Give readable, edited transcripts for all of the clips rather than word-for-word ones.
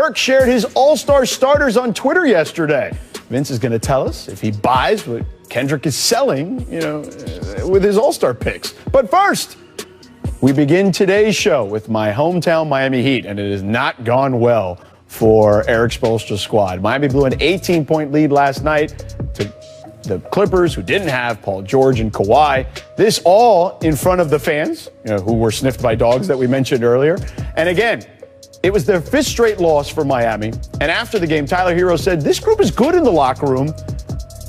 Perk shared his all-star starters on Twitter yesterday. Vince is going to tell us if he buys what Kendrick is selling, with his all-star picks. But first, we begin today's show with my hometown Miami Heat, and it has not gone well for Eric Spoelstra's squad. Miami blew an 18-point lead last night to the Clippers, who didn't have Paul George and Kawhi. This all in front of the fans, who were sniffed by dogs that we mentioned earlier. And again, it was their fifth straight loss for Miami. And after the game, Tyler Hero said, this group is good in the locker room.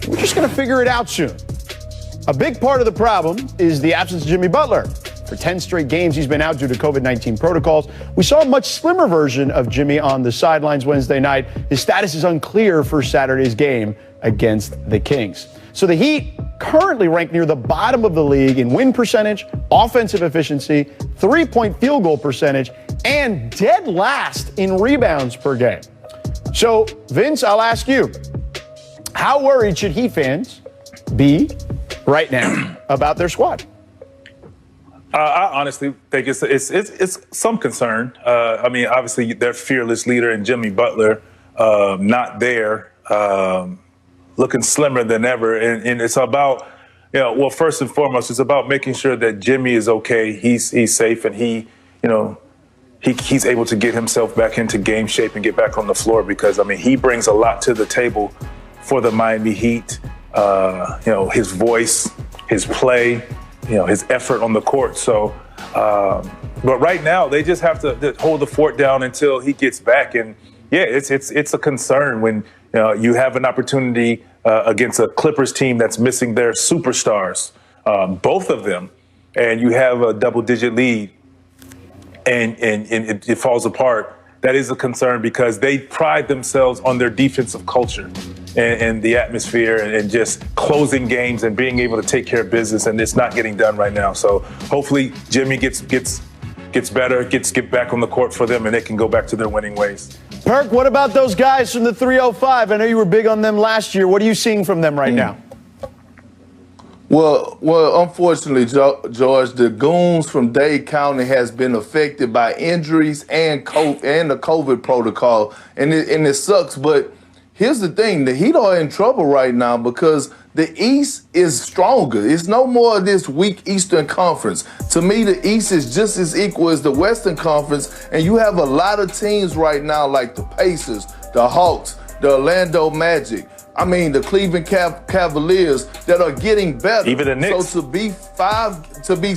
We're just going to figure it out soon. A big part of the problem is the absence of Jimmy Butler. For 10 straight games, he's been out due to COVID-19 protocols. We saw a much slimmer version of Jimmy on the sidelines Wednesday night. His status is unclear for Saturday's game against the Kings. So the Heat currently rank near the bottom of the league in win percentage, offensive efficiency, three-point field goal percentage, and dead last in rebounds per game. So, Vince, I'll ask you, how worried should Heat fans be right now about their squad? I honestly think it's some concern. Obviously, their fearless leader in Jimmy Butler, not there, looking slimmer than ever. And it's about, first and foremost, it's about making sure that Jimmy is okay, he's safe, and he's able to get himself back into game shape and get back on the floor because, he brings a lot to the table for the Miami Heat. His voice, his play, his effort on the court. So, but right now they just have to hold the fort down until he gets back. And yeah, it's a concern when you have an opportunity against a Clippers team that's missing their superstars, both of them, and you have a double-digit lead, and it falls apart. That is a concern because they pride themselves on their defensive culture and the atmosphere and just closing games and being able to take care of business, and it's not getting done right now. So hopefully Jimmy gets better, get back on the court for them, and they can go back to their winning ways. Perk, what about those guys from the 305? I know you were big on them last year. What are you seeing from them right now? Well, unfortunately, George, the goons from Dade County has been affected by injuries and the COVID protocol, and it sucks. But here's the thing: the Heat are in trouble right now because the East is stronger. It's no more of this weak Eastern Conference. To me, the East is just as equal as the Western Conference, and you have a lot of teams right now like the Pacers, the Hawks, the Orlando Magic. The Cleveland Cavaliers that are getting better. Even the Knicks. So to be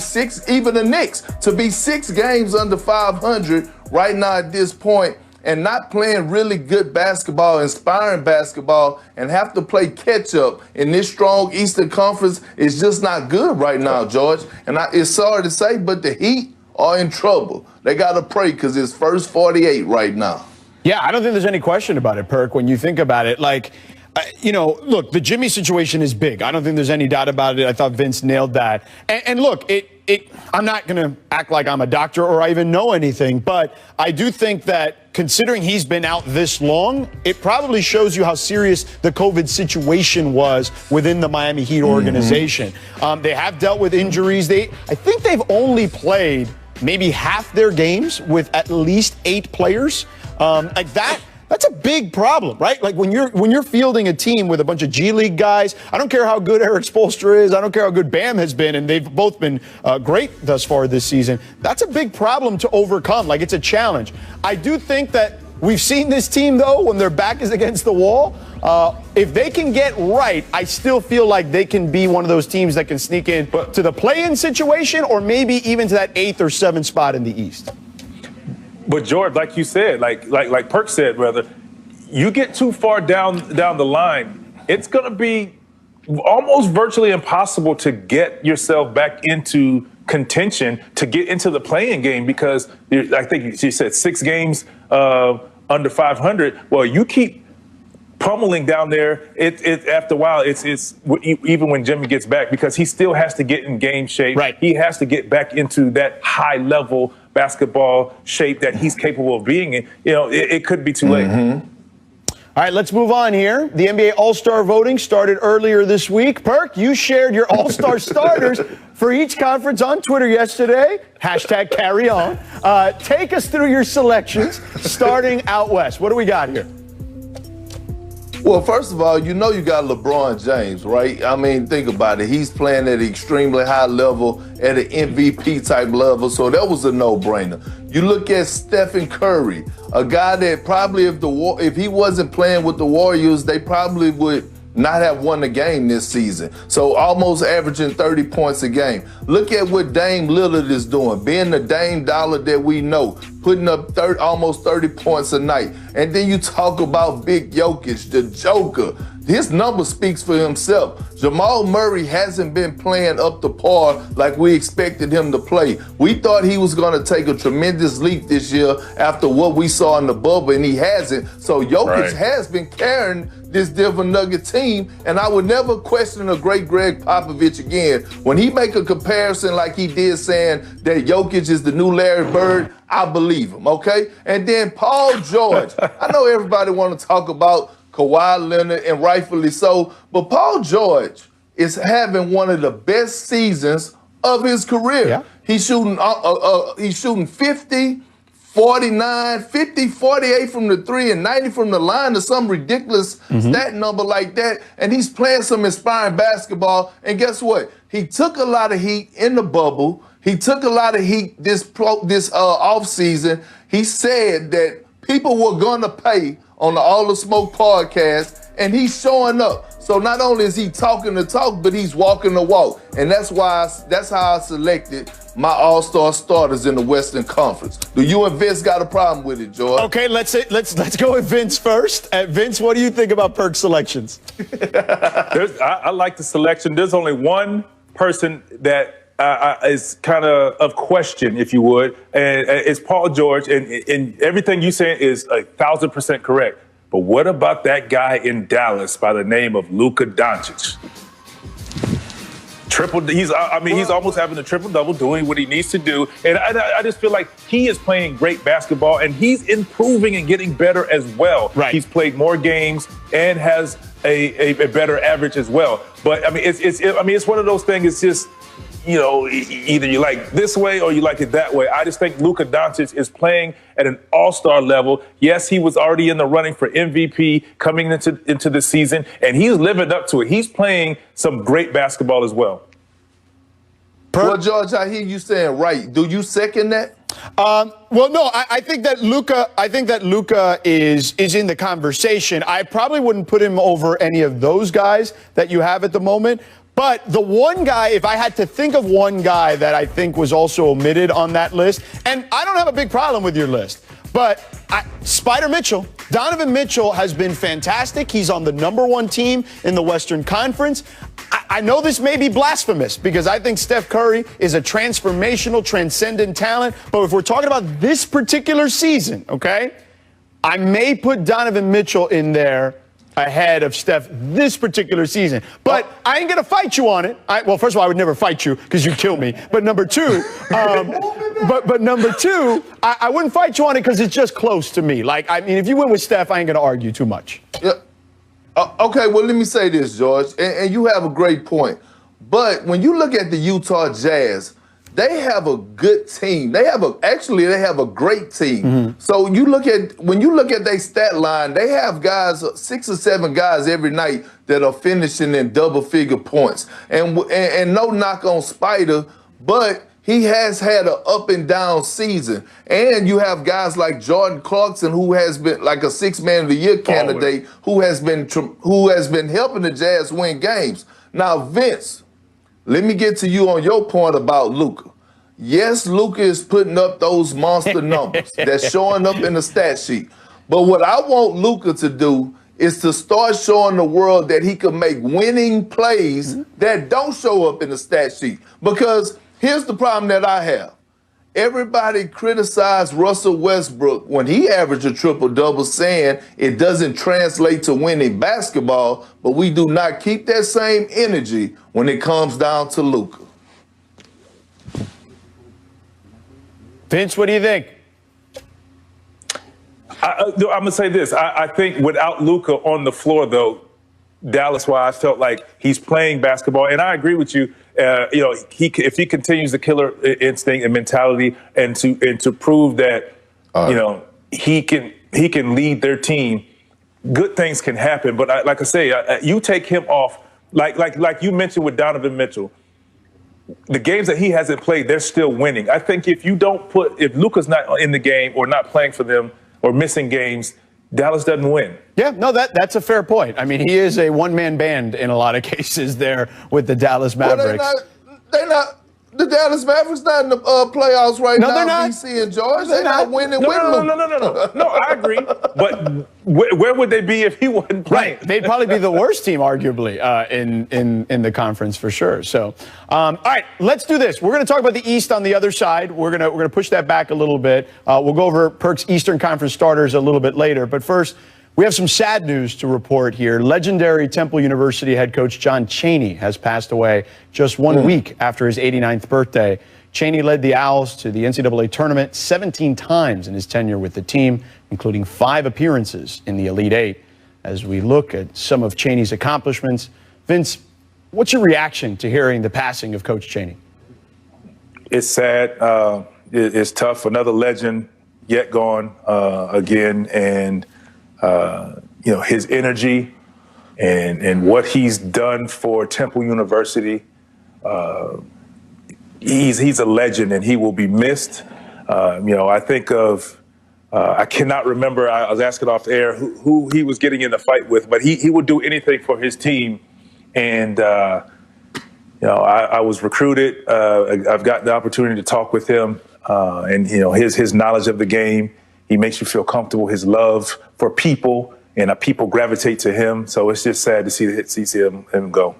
6 games under 500 right now at this point and not playing really good basketball, inspiring basketball, and have to play catch up in this strong Eastern Conference is just not good right now, George. And it's sorry to say, but the Heat are in trouble. They got to pray because it's first 48 right now. Yeah, I don't think there's any question about it, Perk, when you think about it. Look, the Jimmy situation is big. I don't think there's any doubt about it. I thought Vince nailed that. And look, I'm not going to act like I'm a doctor or I even know anything, but I do think that considering he's been out this long, it probably shows you how serious the COVID situation was within the Miami Heat organization. They have dealt with injuries. I think they've only played maybe half their games with at least 8 players. That's a big problem, right? Like when you're fielding a team with a bunch of G League guys, I don't care how good Eric Spoelstra is, I don't care how good Bam has been, and they've both been great thus far this season. That's a big problem to overcome. Like, it's a challenge. I do think that we've seen this team, though, when their back is against the wall. If they can get right, I still feel like they can be one of those teams that can sneak in to the play-in situation or maybe even to that 8th or 7th spot in the East. But George, like you said, like Perk said, rather, you get too far down the line, it's going to be almost virtually impossible to get yourself back into contention to get into the play-in game because I think she said 6 games under 500. Well, you keep pummeling down there. After a while, it's even when Jimmy gets back because he still has to get in game shape. Right. He has to get back into that high level basketball shape that he's capable of being in. It could be too late. All All right, let's move on here. The NBA All-Star voting started earlier this week. Perk, you shared your All-Star starters for each conference on Twitter yesterday. Hashtag carry on. Take us through your selections, starting out west. What do we got here? Well, first of all, you know you got LeBron James, right? I mean, think about it. He's playing at an extremely high level, at an MVP type level, so that was a no-brainer. You look at Stephen Curry, a guy that probably if he wasn't playing with the Warriors, they probably would not have won the game this season. So almost averaging 30 points a game. Look at what Dame Lillard is doing, being the Dame Dollar that we know, putting up almost 30 points a night. And then you talk about Big Jokic, the Joker. His number speaks for himself. Jamal Murray hasn't been playing up to par like we expected him to play. We thought he was going to take a tremendous leap this year after what we saw in the bubble, and he hasn't. So Jokic has been carrying this Denver Nugget team, and I would never question a great Greg Popovich again. When he make a comparison like he did saying that Jokic is the new Larry Bird, I believe him, okay? And then Paul George. I know everybody want to talk about Kawhi Leonard, and rightfully so, but Paul George is having one of the best seasons of his career. Yeah. He's shooting 50, 49, 50, 48 from the three and 90 from the line to some ridiculous stat number like that. And he's playing some inspiring basketball. And guess what? He took a lot of heat in the bubble. He took a lot of heat this offseason. He said that people were going to pay on the All the Smoke podcast, and he's showing up. So not only is he talking the talk, but he's walking the walk. And that's how I selected my All-Star starters in the Western Conference. Do you and Vince got a problem with it, George? Okay, let's go with Vince first. Vince, what do you think about Perk's selections? I like the selection. There's only one person that is kind of question, if you would, and it's Paul George, and everything you saying is 1,000% correct. But what about that guy in Dallas by the name of Luka Doncic? He's almost having a triple-double, doing what he needs to do, and I just feel like he is playing great basketball, and he's improving and getting better as well. Right. He's played more games and has a better average as well. But it's one of those things. It's just, either you like this way or you like it that way. I just think Luka Doncic is playing at an all-star level. Yes, he was already in the running for MVP coming into the season, and he's living up to it. He's playing some great basketball as well. Well, George, I hear you saying right. Do you second that? Well, no, I think that Luka is in the conversation. I probably wouldn't put him over any of those guys that you have at the moment. But the one guy, if I had to think of one guy that I think was also omitted on that list, and I don't have a big problem with your list, but Spider Mitchell, Donovan Mitchell has been fantastic. He's on the #1 team in the Western Conference. I know this may be blasphemous because I think Steph Curry is a transformational, transcendent talent. But if we're talking about this particular season, okay, I may put Donovan Mitchell in there ahead of Steph this particular season. But I ain't going to fight you on it. Well, first of all, I would never fight you because you'd kill me. But number two, but number two, I wouldn't fight you on it because it's just close to me. Like, I mean, if you went with Steph, I ain't going to argue too much. Yeah. Okay, well, let me say this, George, and you have a great point. But when you look at the Utah Jazz, they have a good team. They have a great team. Mm-hmm. So when you look at their stat line, they have guys, 6 or 7 guys every night that are finishing in double-figure points. And no knock on Spider, but he has had an up and down season. And you have guys like Jordan Clarkson, who has been like a 6 Man of the Year candidate, who has been helping the Jazz win games. Now, Vince, let me get to you on your point about Luka. Yes, Luka is putting up those monster numbers that's showing up in the stat sheet. But what I want Luka to do is to start showing the world that he can make winning plays that don't show up in the stat sheet. Because here's the problem that I have. Everybody criticized Russell Westbrook when he averaged a triple-double, saying it doesn't translate to winning basketball, but we do not keep that same energy when it comes down to Luka. Vince, what do you think? I'm going to say this. I think without Luka on the floor, though, Dallas, why I felt like he's playing basketball, and I agree with you. If he continues the killer instinct and mentality, and to prove that, he can lead their team, good things can happen. But like I say, you take him off, like you mentioned with Donovan Mitchell. The games that he hasn't played, they're still winning. I think if Luka's not in the game or not playing for them or missing games, Dallas doesn't win. Yeah, no, that's a fair point. I mean, he is a one-man band in a lot of cases there with the Dallas Mavericks. Well, they're not. The Dallas Mavericks not in the playoffs right now. They're not. DC and George, they're not winning. No, I agree. But where would they be if he wasn't playing? Right, they'd probably be the worst team, arguably, in the conference for sure. So, all right, let's do this. We're going to talk about the East on the other side. We're gonna push that back a little bit. We'll go over Perk's Eastern Conference starters a little bit later. But first, we have some sad news to report here. Legendary Temple University head coach John Chaney has passed away just 1 week after his 89th birthday. Chaney led the Owls to the NCAA tournament 17 times in his tenure with the team, including 5 appearances in the Elite Eight. As we look at some of Chaney's accomplishments, Vince, what's your reaction to hearing the passing of Coach Chaney? It's sad. It's tough. Another legend yet gone again. And his energy and what he's done for Temple University, he's a legend and he will be missed. I think of, I cannot remember, I was asking off air who he was getting in the fight with, but he would do anything for his team. And, I was recruited. I've gotten the opportunity to talk with him and his knowledge of the game. He makes you feel comfortable, his love for people, and people gravitate to him. So it's just sad to see him go.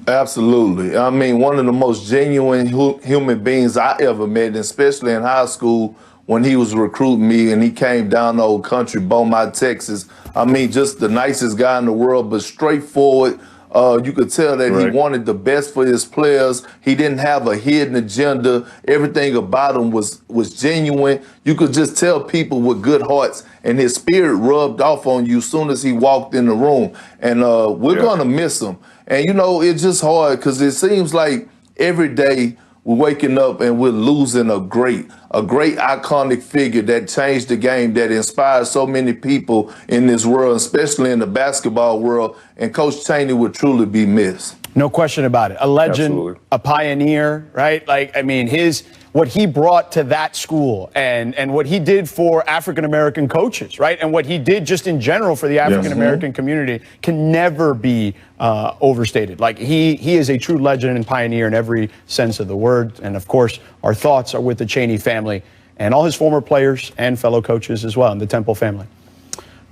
Absolutely. I mean, one of the most genuine human beings I ever met, especially in high school when he was recruiting me and he came down to Old Country, Beaumont, Texas. I mean, just the nicest guy in the world, but straightforward. You could tell that he wanted the best for his players. He didn't have a hidden agenda. Everything about him was genuine. You could just tell people with good hearts, and his spirit rubbed off on you as soon as he walked in the room. And we're going to miss him. And, it's just hard because it seems like every day we're waking up and we're losing a great iconic figure that changed the game, that inspired so many people in this world, especially in the basketball world. And Coach Chaney would truly be missed. No question about it. A legend, absolutely. A pioneer, right? What he brought to that school and what he did for African-American coaches, right? And what he did just in general for the African-American community can never be overstated. He is a true legend and pioneer in every sense of the word. And of course, our thoughts are with the Chaney family and all his former players and fellow coaches as well in the Temple family.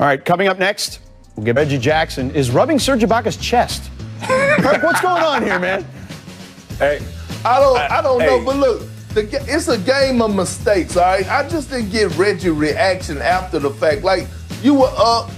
All right, coming up next, we'll get Reggie Jackson is rubbing Serge Ibaka's chest. Kirk, what's going on here, man? Hey, I don't know, but look. It's a game of mistakes, all right? I just didn't get Reggie's reaction after the fact. Like, you were up.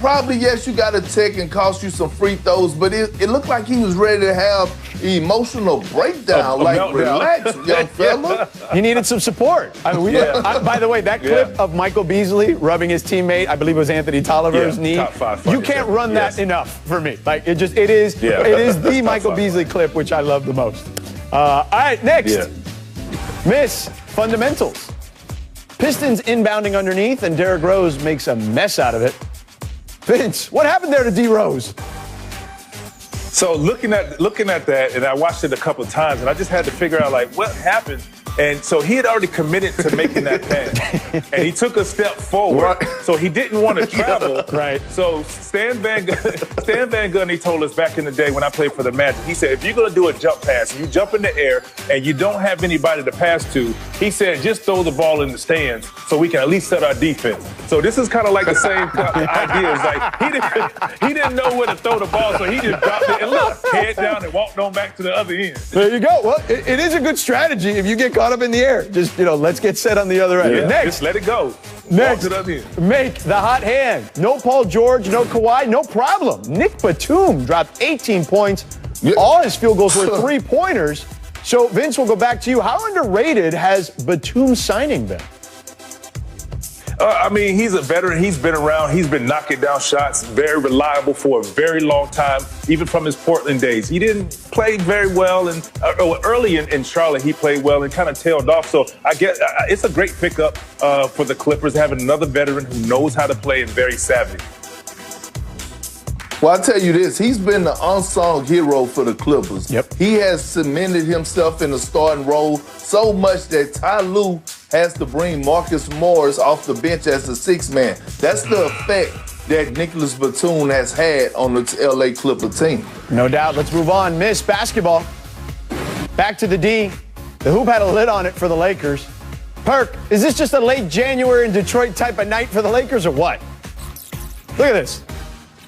Probably, yes, you got a tech and cost you some free throws, but it looked like he was ready to have an emotional breakdown. Relax, young fella. He needed some support. By the way, that clip of Michael Beasley rubbing his teammate, I believe it was Anthony Tolliver's knee. Top 5 you can't run that enough for me. It is the Michael Beasley clip, which I love the most. All right, next. Yeah. Miss fundamentals. Pistons inbounding underneath, and Derrick Rose makes a mess out of it. Vince, what happened there to D Rose? So looking at that, and I watched it a couple of times, and I just had to figure out what happened. And so he had already committed to making that pass, and he took a step forward. Right. So he didn't want to travel. Right. So Stan Van Gundy told us back in the day when I played for the Magic. He said, if you're going to do a jump pass, you jump in the air, and you don't have anybody to pass to, he said, just throw the ball in the stands so we can at least set our defense. So this is kind of like the same idea. It's like he didn't know where to throw the ball, so he just dropped it and look, head down and walked on back to the other end. There you go. Well, it is a good strategy if you get caught up in the air. Just, let's get set on the other end. Yeah, next, just let it go. Next, make the hot hand. No Paul George, no Kawhi, no problem. Nick Batum dropped 18 points. Yeah. All his field goals were 3-pointers. So, Vince, we'll go back to you. How underrated has Batum's signing been? I mean, he's a veteran. He's been around. He's been knocking down shots, very reliable for a very long time, even from his Portland days. He didn't play very well, and early in Charlotte, he played well and kind of tailed off. So I guess it's a great pickup for the Clippers, having another veteran who knows how to play and very savvy. Well, I'll tell you this. He's been the unsung hero for the Clippers. Yep. He has cemented himself in the starting role so much that Ty Lue has to bring Marcus Morris off the bench as the sixth man. That's the effect that Nicholas Batum has had on the L.A. Clipper team. No doubt. Let's move on. Miss basketball. Back to the D. The hoop had a lid on it for the Lakers. Perk, is this just a late January in Detroit type of night for the Lakers or what? Look at this.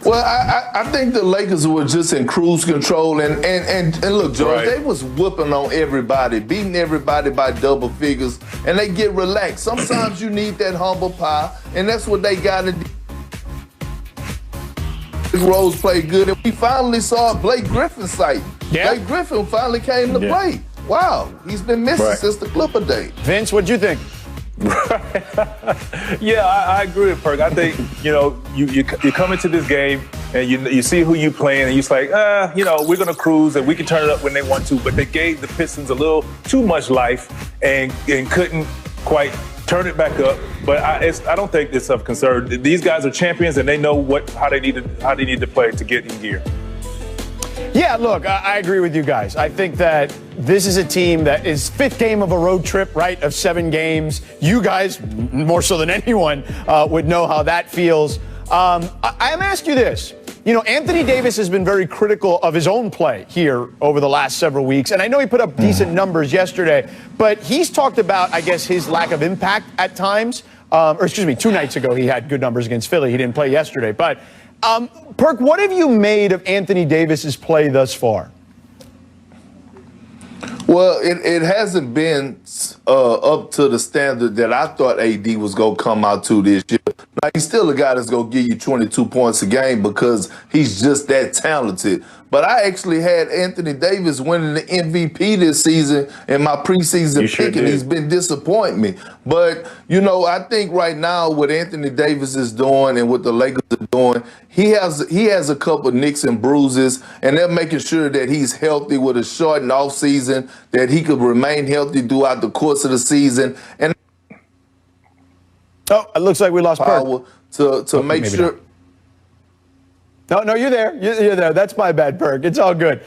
Well, I think the Lakers were just in cruise control, and look, George, Right. they was whooping on everybody, beating everybody by double figures, and they get relaxed. Sometimes you need that humble pie, and that's what they got to do. Rose played good, and we finally saw Blake Griffin sight. Yeah. Blake Griffin finally came to play. Wow, he's been missing Right. since the Clipper day. Vince, what'd you think? Yeah, I agree with Perk. I think, you come into this game and you see who you playing and you're just like, we're going to cruise and we can turn it up when they want to. But they gave the Pistons a little too much life and couldn't quite turn it back up. But I don't think it's of concern. These guys are champions and they know how they need to play to get in gear. Yeah, look, I agree with you guys. I think that this is a team that is fifth game of a road trip, right, of 7 games. You guys, more so than anyone, would know how that feels. I'm asking you this. Anthony Davis has been very critical of his own play here over the last several weeks, and I know he put up decent numbers yesterday, but he's talked about, I guess, his lack of impact at times. 2 nights ago he had good numbers against Philly. He didn't play yesterday, but Perk, what have you made of Anthony Davis's play thus far? Well, it hasn't been up to the standard that I thought AD was going to come out to this year. Now, he's still a guy that's going to give you 22 points a game because he's just that talented. But I actually had Anthony Davis winning the MVP this season in my preseason pick, and he's been disappointing me. But, I think right now what Anthony Davis is doing and what the Lakers are doing, he has a couple of nicks and bruises, and they're making sure that he's healthy with a shortened offseason, that he could remain healthy throughout the course of the season. And it looks like we lost Perk. To make sure. No, you're there. You're there. That's my bad, Perk. It's all good.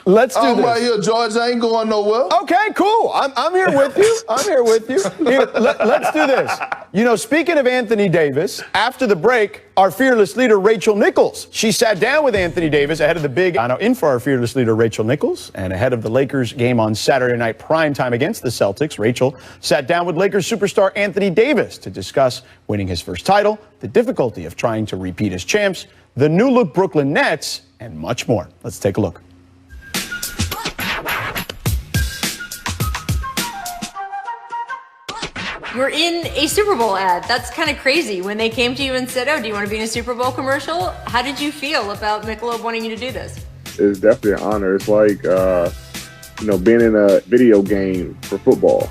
Let's do this. I'm right here, George. I ain't going nowhere. Okay, cool. I'm here with you. I'm here with you. Here, let's do this. Speaking of Anthony Davis, after the break, our fearless leader, Rachel Nichols, she sat down with Anthony Davis ahead of the big in for our fearless leader, Rachel Nichols, and ahead of the Lakers game on Saturday night primetime against the Celtics. Rachel sat down with Lakers superstar Anthony Davis to discuss winning his first title, the difficulty of trying to repeat as champs, the new look Brooklyn Nets, and much more. Let's take a look. You're in a Super Bowl ad. That's kind of crazy. When they came to you and said, do you want to be in a Super Bowl commercial? How did you feel about Michelob wanting you to do this? It's definitely an honor. It's like, being in a video game for football.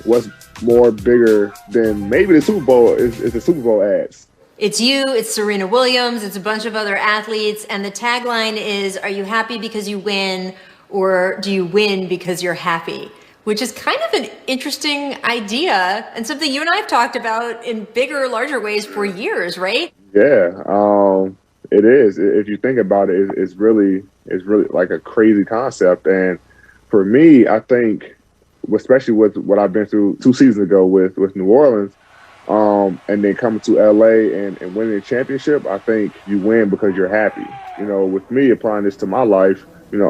What's more bigger than maybe the Super Bowl is the Super Bowl ads. It's you, it's Serena Williams, it's a bunch of other athletes, and the tagline is, are you happy because you win, or do you win because you're happy? Which is kind of an interesting idea and something you and I have talked about in bigger, larger ways for years, right? Yeah, it is. If you think about it, it's really like a crazy concept. And for me, I think, especially with what I've been through 2 seasons ago with New Orleans, and then coming to LA and winning a championship, I think you win because you're happy. With me applying this to my life,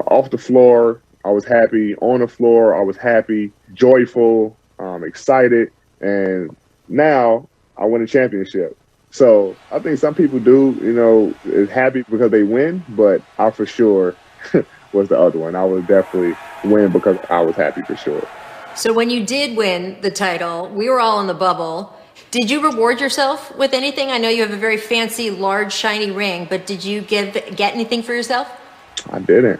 off the floor, I was happy. On the floor, I was happy, joyful, excited. And now I win a championship. So I think some people is happy because they win, but I for sure was the other one. I would definitely win because I was happy for sure. So when you did win the title, we were all in the bubble. Did you reward yourself with anything? I know you have a very fancy, large, shiny ring, but did you get anything for yourself? I didn't.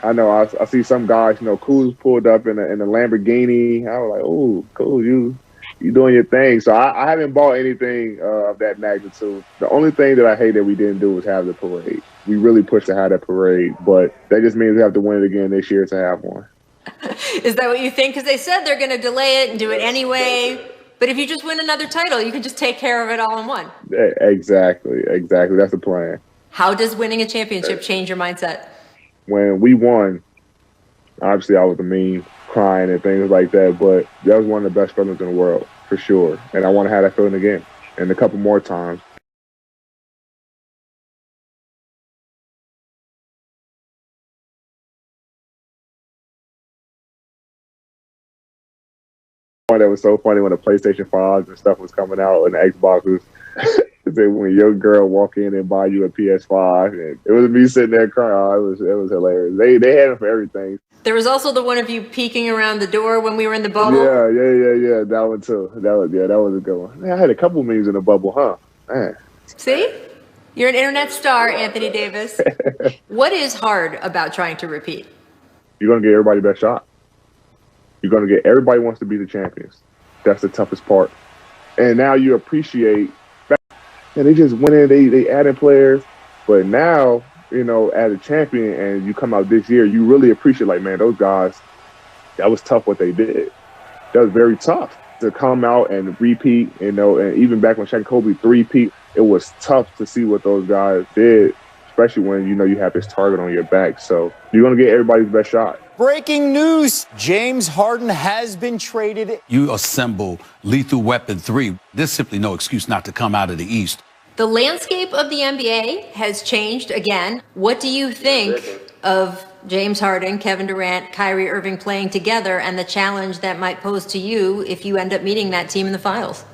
I know I see some guys, Kuz pulled up in a Lamborghini. I was like, oh, cool, you you're doing your thing. So I haven't bought anything of that magnitude. The only thing that I hate that we didn't do was have the parade. We really pushed to have that parade, but that just means we have to win it again this year to have one. Is that what you think? Because they said they're going to delay it and do it anyway. But if you just win another title, you can just take care of it all in one. Exactly. That's the plan. How does winning a championship change your mindset? When we won, obviously I was a meme, crying and things like that, but that was one of the best feelings in the world, for sure. And I want to have that feeling again, and a couple more times. That was so funny when the PlayStation 5s and stuff was coming out and the Xboxes. When your girl walk in and buy you a PS5, and it was me sitting there crying. Oh, it was hilarious. They had them for everything. There was also the one of you peeking around the door when we were in the bubble. Yeah. That one too. That was a good one. Man, I had a couple memes in the bubble, huh? Man. See? You're an internet star, Anthony Davis. What is hard about trying to repeat? You're gonna get everybody best shot. You're gonna get everybody wants to be the champions. That's the toughest part. And now you appreciate. And they just went in, they added players. But now, as a champion and you come out this year, you really appreciate, like, man, those guys, that was tough what they did. That was very tough to come out and repeat, and even back when Shaq and Kobe three-peat, it was tough to see what those guys did, especially when, you have this target on your back. So you're going to get everybody's best shot. Breaking news, James Harden has been traded. You assemble Lethal Weapon 3. There's simply no excuse not to come out of the East. The landscape of the NBA has changed again. What do you think of James Harden, Kevin Durant, Kyrie Irving playing together and the challenge that might pose to you if you end up meeting that team in the finals?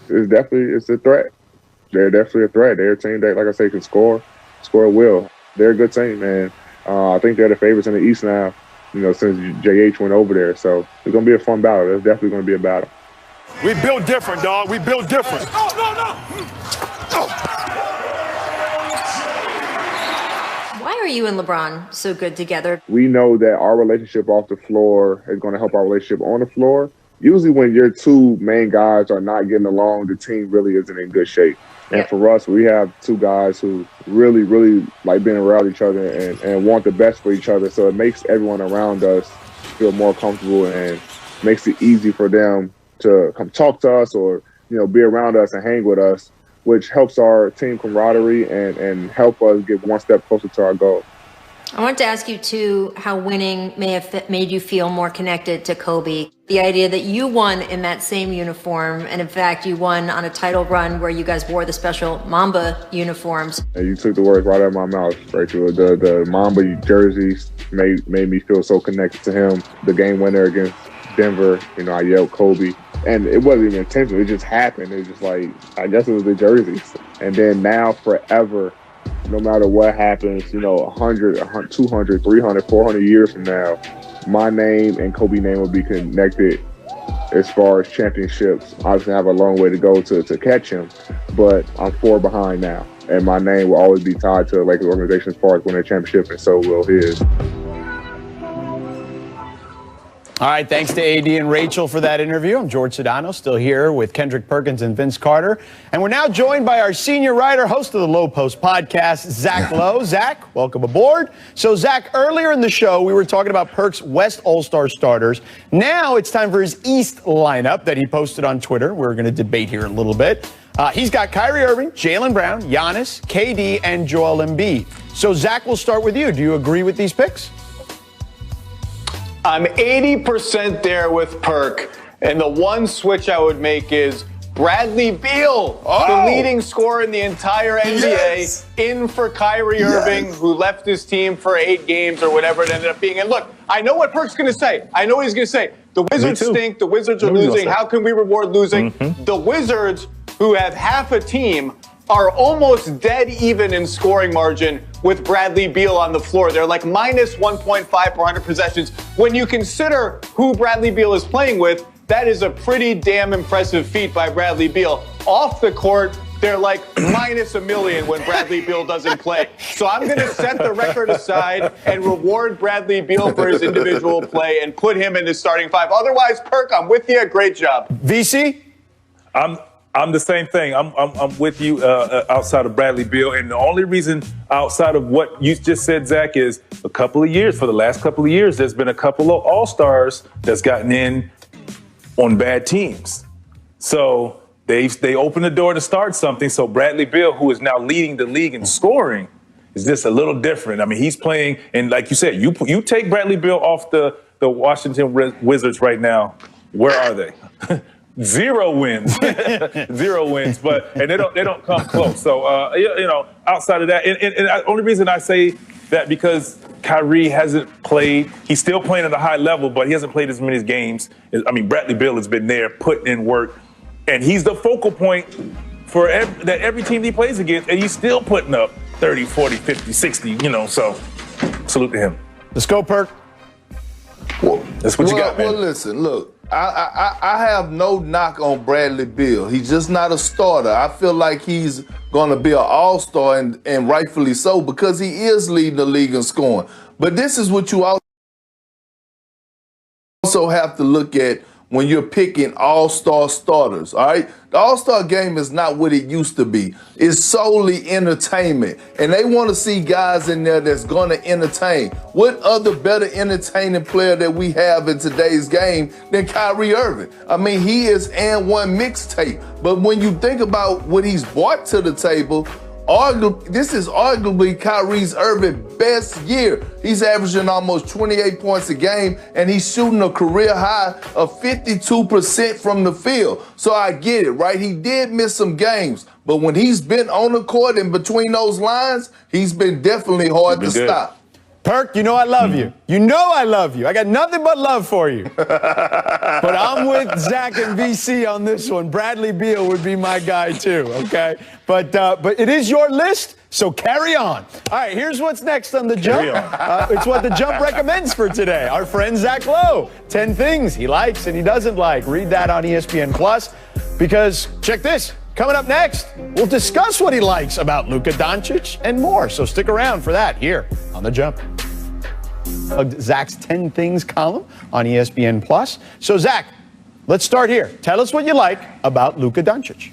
It's a threat. They're definitely a threat. They're a team that, like I say, can score at will. They're a good team, and I think they're the favorites in the East now, since JH went over there. So it's going to be a fun battle. It's definitely going to be a battle. We built different, dog. We built different. Why are you and LeBron so good together? We know that our relationship off the floor is going to help our relationship on the floor. Usually when your two main guys are not getting along, the team really isn't in good shape. And for us, we have two guys who really, really like being around each other and want the best for each other. So it makes everyone around us feel more comfortable and makes it easy for them to come talk to us or, be around us and hang with us, which helps our team camaraderie and help us get one step closer to our goal. I wanted to ask you, too, how winning may have made you feel more connected to Kobe. The idea that you won in that same uniform, and in fact, you won on a title run where you guys wore the special Mamba uniforms. And you took the words right out of my mouth, Rachel. The Mamba jerseys made me feel so connected to him. The game winner against Denver, I yelled Kobe. And it wasn't even intentional. It just happened. It was just like, I guess it was the jerseys. And then now forever, no matter what happens, 100, 200, 300, 400 years from now, my name and Kobe's name will be connected as far as championships. Obviously, I have a long way to go to catch him, but I'm 4 behind now. And my name will always be tied to the Lakers organization as far as winning a championship, and so will his. All right, thanks to AD and Rachel for that interview. I'm George Sedano, still here with Kendrick Perkins and Vince Carter. And we're now joined by our senior writer, host of the Low Post podcast, Zach Lowe. Zach, welcome aboard. So, Zach, earlier in the show, we were talking about Perk's West All-Star starters. Now it's time for his East lineup that he posted on Twitter. We're going to debate here in a little bit. He's got Kyrie Irving, Jaylen Brown, Giannis, KD, and Joel Embiid. So, Zach, we'll start with you. Do you agree with these picks? I'm 80% there with Perk, and the one switch I would make is Bradley Beal, the leading scorer in the entire NBA, in for Kyrie Irving, who left his team for 8 games or whatever it ended up being. And look, I know what Perk's going to say. I know what he's going to say. The Wizards stink. The Wizards are losing. How can we reward losing? The Wizards, who have half a team, are almost dead even in scoring margin with Bradley Beal on the floor. They're like minus 1.5 per 100 possessions. When you consider who Bradley Beal is playing with, that is a pretty damn impressive feat by Bradley Beal. Off the court, they're like minus a million when Bradley Beal doesn't play. So I'm going to set the record aside and reward Bradley Beal for his individual play and put him in his starting 5. Otherwise, Perk, I'm with you. Great job. VC? I'm the same thing. I'm with you outside of Bradley Beal, and the only reason outside of what you just said, Zach, is for the last couple of years, there's been a couple of all-stars that's gotten in on bad teams. So they open the door to start something. So Bradley Beal, who is now leading the league in scoring, is just a little different. I mean, he's playing, and like you said, you take Bradley Beal off the Washington Wizards right now. Where are they? 0 wins, 0 wins, and they don't come close. So outside of that, and the only reason I say that because Kyrie hasn't played. He's still playing at a high level, but he hasn't played as many games. I mean, Bradley Beal has been there putting in work, and he's the focal point for every team he plays against, and he's still putting up 30, 40, 50, 60. So salute to him. Let's go, Perk. That's what you got, man. Well, listen, look. I have no knock on Bradley Beal. He's just not a starter. I feel like he's going to be an all-star, and rightfully so, because he is leading the league in scoring. But this is what you also have to look at when you're picking all-star starters, all right? The all-star game is not what it used to be. It's solely entertainment. And they want to see guys in there that's going to entertain. What other better entertaining player that we have in today's game than Kyrie Irving? I mean, he is and one mixtape. But when you think about what he's brought to the table, this is arguably Kyrie Irving's best year. He's averaging almost 28 points a game, and he's shooting a career high of 52% from the field. So I get it, right? He did miss some games, but when he's been on the court and between those lines, he's been definitely hard to stop. Perk, you know I love you. You know I love you. I got nothing but love for you. But I'm with Zach and VC on this one. Bradley Beal would be my guy too, okay? But it is your list, so carry on. All right, here's what's next on The Jump. It's what The Jump recommends for today. Our friend Zach Lowe, 10 things he likes and he doesn't like. Read that on ESPN+, because check this. Coming up next, we'll discuss what he likes about Luka Doncic and more. So stick around for that here on The Jump. Zach's 10 Things column on ESPN+. So, Zach, let's start here. Tell us what you like about Luka Doncic.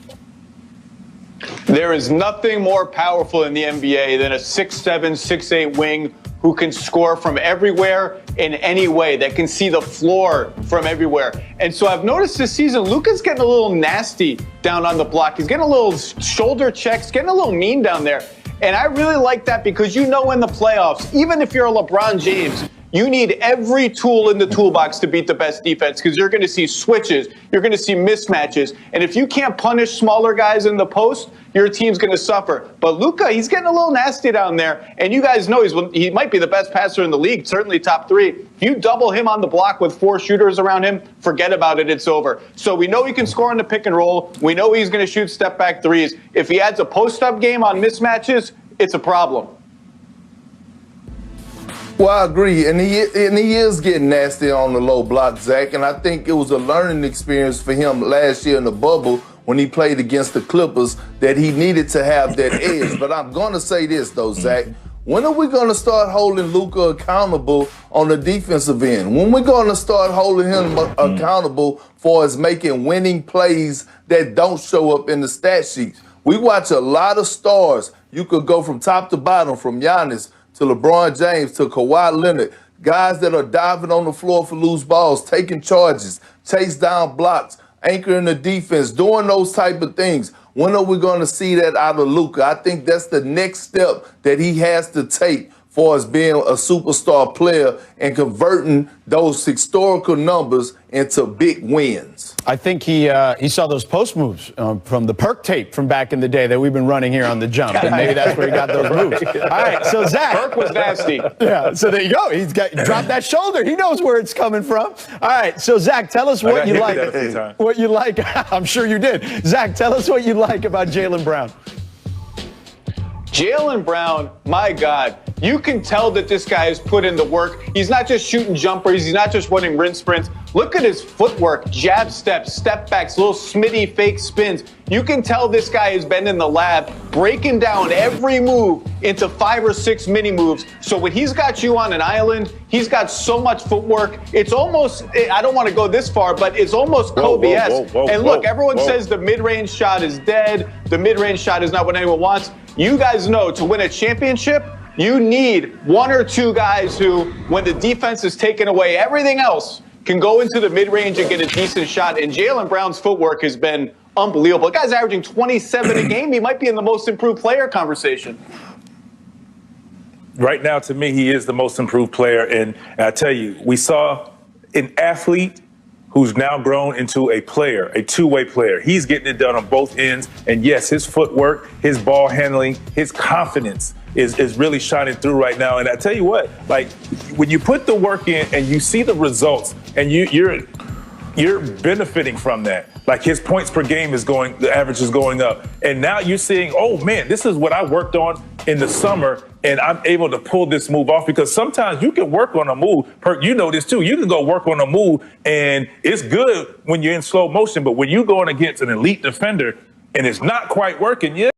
There is nothing more powerful in the NBA than a 6'7", 6'8" wing who can score from everywhere in any way, that can see the floor from everywhere. And so I've noticed this season, Luka's getting a little nasty down on the block. He's getting a little shoulder checks, getting a little mean down there. And I really like that because in the playoffs, even if you're a LeBron James, you need every tool in the toolbox to beat the best defense, because you're going to see switches, you're going to see mismatches, and if you can't punish smaller guys in the post, your team's going to suffer. But Luka, he's getting a little nasty down there, and you guys know he might be the best passer in the league, certainly top 3. If you double him on the block with 4 shooters around him, forget about it, it's over. So we know he can score on the pick and roll. We know he's going to shoot step-back threes. If he adds a post-up game on mismatches, it's a problem. Well, I agree, and he is getting nasty on the low block, Zach, and I think it was a learning experience for him last year in the bubble when he played against the Clippers, that he needed to have that edge. But I'm going to say this, though, Zach. When are we going to start holding Luka accountable on the defensive end? When we going to start holding him accountable for us making winning plays that don't show up in the stat sheets? We watch a lot of stars. You could go from top to bottom, from Giannis to LeBron James to Kawhi Leonard, guys that are diving on the floor for loose balls, taking charges, chase down blocks, anchoring the defense, doing those type of things. When are we going to see that out of Luka? I think that's the next step that he has to take for us being a superstar player and converting those historical numbers into big wins. I think he saw those post moves from the Perk tape from back in the day that we've been running here on The Jump, and maybe that's where he got those moves. All right, so Zach. Perk was nasty. Yeah, so there you go. He's dropped that shoulder. He knows where it's coming from. All right, so Zach, tell us what you like. What you like? I'm sure you did. Zach, tell us what you like about Jaylen Brown. Jaylen Brown, my God, you can tell that this guy has put in the work. He's not just shooting jumpers. He's not just running rinse sprints. Look at his footwork, jab steps, step backs, little Smitty fake spins. You can tell this guy has been in the lab breaking down every move into 5 or 6 mini moves. So when he's got you on an island, he's got so much footwork. It's almost, I don't want to go this far, but it's almost Kobe-esque. And look, everyone says the mid-range shot is dead. The mid-range shot is not what anyone wants. You guys know to win a championship, you need 1 or 2 guys who, when the defense is taken away, everything else can go into the mid-range and get a decent shot. And Jaylen Brown's footwork has been unbelievable. The guy's averaging 27 a game. He might be in the most improved player conversation. Right now, to me, he is the most improved player. And I tell you, we saw an athlete who's now grown into a player, a two-way player. He's getting it done on both ends. And yes, his footwork, his ball handling, his confidence is really shining through right now. And I tell you what, like when you put the work in and you see the results and you're benefiting from that. Like his points per game the average is going up. And now you're seeing, oh man, this is what I worked on in the summer and I'm able to pull this move off, because sometimes you can work on a move. You know this too. You can go work on a move and it's good when you're in slow motion, but when you're going against an elite defender and it's not quite working, you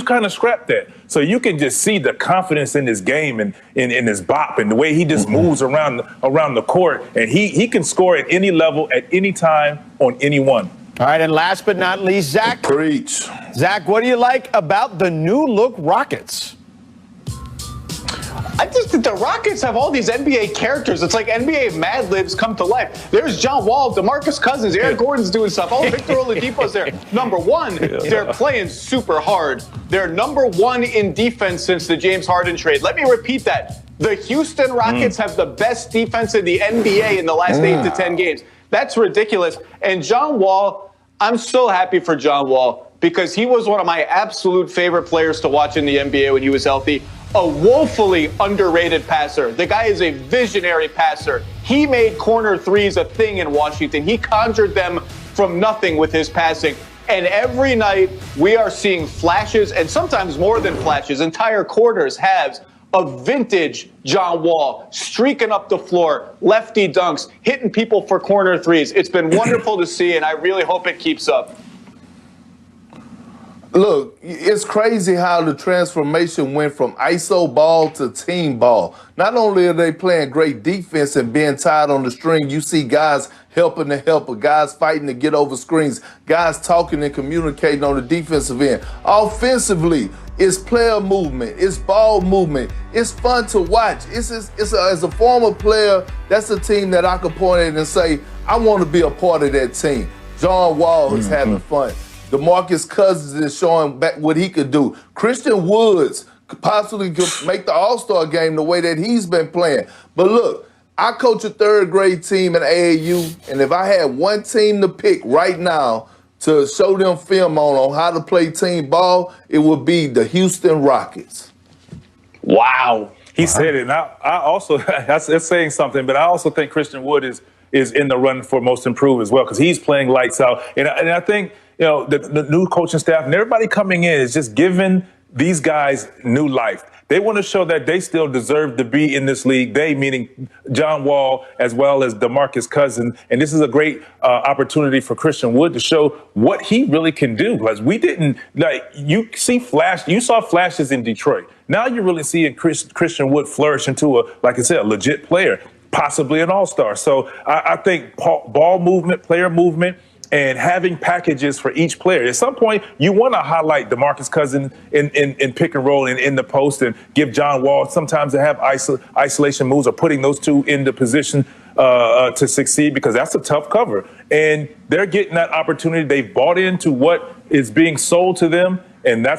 kind of scrap that. So you can just see the confidence in his game and in his bop and the way he just moves around the court. And he can score at any level, at any time, on anyone. All right, and last but not least, Zach. Preach. Zach, what do you like about the new look Rockets? I just think the Rockets have all these NBA characters. It's like NBA Mad Libs come to life. There's John Wall, DeMarcus Cousins, Eric Gordon's doing stuff. Oh, Victor Oladipo's there. Number one, they're playing super hard. They're number 1 in defense since the James Harden trade. Let me repeat that. The Houston Rockets have the best defense in the NBA in the last 8 to 10 games. That's ridiculous. And John Wall, I'm so happy for John Wall because he was one of my absolute favorite players to watch in the NBA when he was healthy. A woefully underrated passer. The guy is a visionary passer. He made corner threes a thing in Washington. He conjured them from nothing with his passing. And every night we are seeing flashes, and sometimes more than flashes, entire quarters, halves, of vintage John Wall streaking up the floor, lefty dunks, hitting people for corner threes. It's been wonderful to see, and I really hope it keeps up. Look, it's crazy how the transformation went from ISO ball to team ball. Not only are they playing great defense and being tied on the string, you see guys helping the helper, guys fighting to get over screens, guys talking and communicating on the defensive end. Offensively, it's player movement, it's ball movement, it's fun to watch. As a former player, that's a team that I could point at and say, I want to be a part of that team. John Wall is having fun. DeMarcus Cousins is showing back what he could do. Christian Woods possibly could make the All-Star game the way that he's been playing. But look, I coach a 3rd grade team in AAU, and if I had one team to pick right now to show them film on how to play team ball, it would be the Houston Rockets. Wow. He said it. And I also, that's saying something, but I also think Christian Wood is in the run for most improved as well, because he's playing lights out. And I think, the new coaching staff and everybody coming in is just giving these guys new life. They want to show that they still deserve to be in this league. They, meaning John Wall as well as DeMarcus Cousins. And this is a great opportunity for Christian Wood to show what he really can do. Because we didn't, you saw flashes in Detroit. Now you're really seeing Christian Wood flourish into like I said, a legit player, possibly an all-star. So I think ball movement, player movement, and having packages for each player. At some point, you want to highlight DeMarcus Cousins in pick and roll and in the post and give John Wall sometimes to have isolation moves or putting those two into position to succeed, because that's a tough cover. And they're getting that opportunity. They've bought into what is being sold to them, and that's